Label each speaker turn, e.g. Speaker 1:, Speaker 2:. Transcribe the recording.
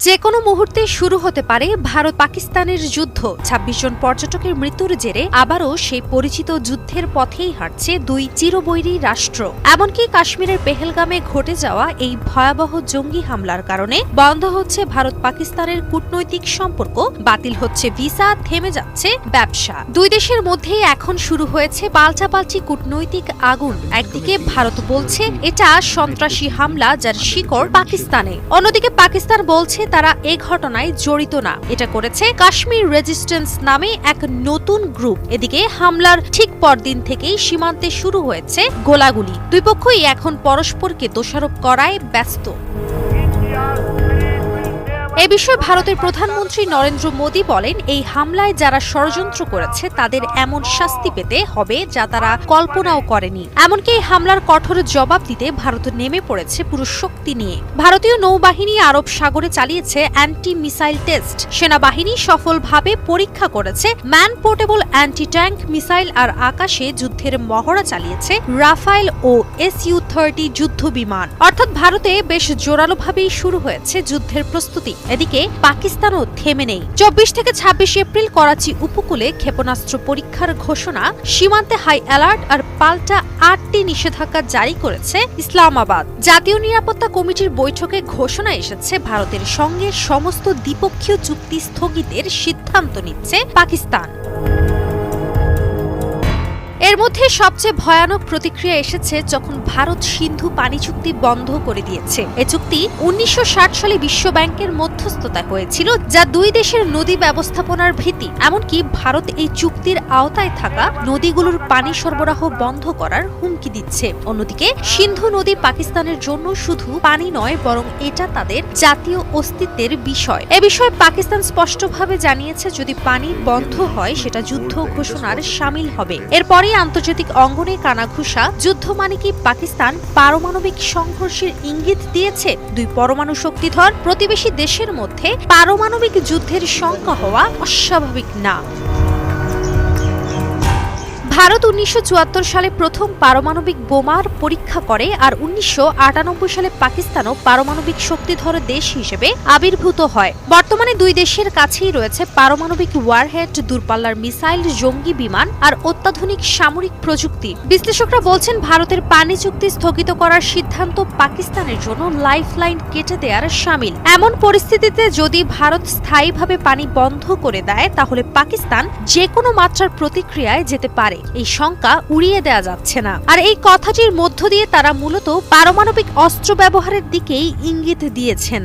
Speaker 1: যে কোনো মুহূর্তে শুরু হতে পারে ভারত পাকিস্তানের যুদ্ধ। ২৬ জন পর্যটকের মৃত্যুর জেরে আবারও সেই পরিচিত যুদ্ধের পথেই হাঁটছে দুই চিরবৈরী রাষ্ট্র। এমনকি কাশ্মীরের পেহেলগামে ঘটে যাওয়া এই ভয়াবহ জঙ্গি হামলার কারণে বন্ধ হচ্ছে ভারত পাকিস্তানের কূটনৈতিক সম্পর্ক, বাতিল হচ্ছে ভিসা, থেমে যাচ্ছে ব্যবসা। দুই দেশের মধ্যেই এখন শুরু হয়েছে পাল্টাপাল্টি কূটনৈতিক আগুন। একদিকে ভারত বলছে এটা সন্ত্রাসী হামলা যার শিকড় পাকিস্তানে, অন্যদিকে পাকিস্তান বলছে তারা এ ঘটনায় জড়িত না, এটা করেছে কাশ্মীর রেজিস্ট্যান্স নামে এক নতুন গ্রুপ। এদিকে হামলার ঠিক পরদিন থেকেই সীমান্তে শুরু হয়েছে গোলাগুলি। দুই পক্ষই এখন পরস্পরকে দোষারোপ করায় ব্যস্ত। এ বিষয়ে ভারতের প্রধানমন্ত্রী নরেন্দ্র মোদী বলেন, এই হামলায় যারা ষড়যন্ত্র করেছে তাদের এমন শাস্তি পেতে হবে যা তারা কল্পনাও করেনি। এমনকি এই হামলার কঠোর জবাব দিতে ভারত নেমে পড়েছে পুরো শক্তি নিয়ে। ভারতীয় নৌবাহিনী আরব সাগরে চালিয়েছে অ্যান্টি মিসাইল টেস্ট। সেনাবাহিনী সফলভাবে পরীক্ষা করেছে man portable anti tank missile, আর আকাশে যুদ্ধের মহড়া চালিয়েছে রাফায়েল ও SU-30 যুদ্ধ বিমান। অর্থাৎ ভারতে বেশ জোরালোভাবেই শুরু হয়েছে যুদ্ধের প্রস্তুতি। এদিকে পাকিস্তানও থেমে নেই। ২৪ থেকে ২৬ এপ্রিল করাচি উপকূলে ক্ষেপণাস্ত্র পরীক্ষার ঘোষণা, সীমান্তে হাই অ্যালার্ট আর পাল্টা ৮টি নিষেধাজ্ঞা জারি করেছে ইসলামাবাদ। জাতীয় নিরাপত্তা কমিটির বৈঠকে ঘোষণা এসেছে ভারতের সঙ্গে সমস্ত দ্বিপক্ষীয় চুক্তি স্থগিতের সিদ্ধান্ত নিচ্ছে পাকিস্তান। এর মধ্যে সবচেয়ে ভয়ানক প্রতিক্রিয়া এসেছে যখন ভারত সিন্ধু পানি চুক্তি বন্ধ করে দিয়েছে। এ চুক্তি ১৯৬০ সালে বিশ্ব ব্যাংকের মধ্যস্থতায় হয়েছিল, যা দুই দেশের নদী ব্যবস্থাপনার ভিত্তি। এমনকি ভারত এই চুক্তির আওতায় থাকা নদীগুলোর পানি সরবরাহ বন্ধ করার হুমকি দিচ্ছে। অন্যদিকে সিন্ধু নদী পাকিস্তানের জন্য শুধু পানি নয়, বরং এটা তাদের জাতীয় অস্তিত্বের বিষয়। এ বিষয়ে পাকিস্তান স্পষ্টভাবে জানিয়েছে, যদি পানি বন্ধ হয় সেটা যুদ্ধ ঘোষণার শামিল হবে। এরপরই আন্তর্জাতিক অঙ্গনে কানাঘুষা যুদ্ধ মানে কি পাকিস্তান পারমাণবিক সংঘর্ষের ইঙ্গিত দিয়েছে? দুই পরমাণু শক্তিধর প্রতিবেশী দেশের মধ্যে পারমাণবিক যুদ্ধের শঙ্কা হওয়া অস্বাভাবিক না। ভারত ১৯৭৪ সালে প্রথম পারমাণবিক বোমার পরীক্ষা করে, আর ১৯৯৮ সালে পাকিস্তানও পারমাণবিক শক্তিধর দেশ হিসেবে আবির্ভূত হয়। বর্তমানে দুই দেশের কাছেই রয়েছে পারমাণবিক ওয়ারহেড, দূরপাল্লার মিসাইল, জঙ্গি বিমান আর অত্যাধুনিক সামরিক প্রযুক্তি। বিশ্লেষকরা বলছেন, ভারতের পানি চুক্তি স্থগিত করার সিদ্ধান্ত পাকিস্তানের জন্য লাইফলাইন কেটে দেওয়ার শামিল। এমন পরিস্থিতিতে যদি ভারত স্থায়ীভাবে পানি বন্ধ করে দেয়, তাহলে পাকিস্তান যে কোনো মাত্রার প্রতিক্রিয়ায় যেতে পারে। এই শঙ্কা উড়িয়ে দেওয়া যাচ্ছে না। আর এই কথাটির মধ্য দিয়ে তারা মূলত পারমাণবিক অস্ত্র ব্যবহারের দিকেই ইঙ্গিত দিয়েছেন।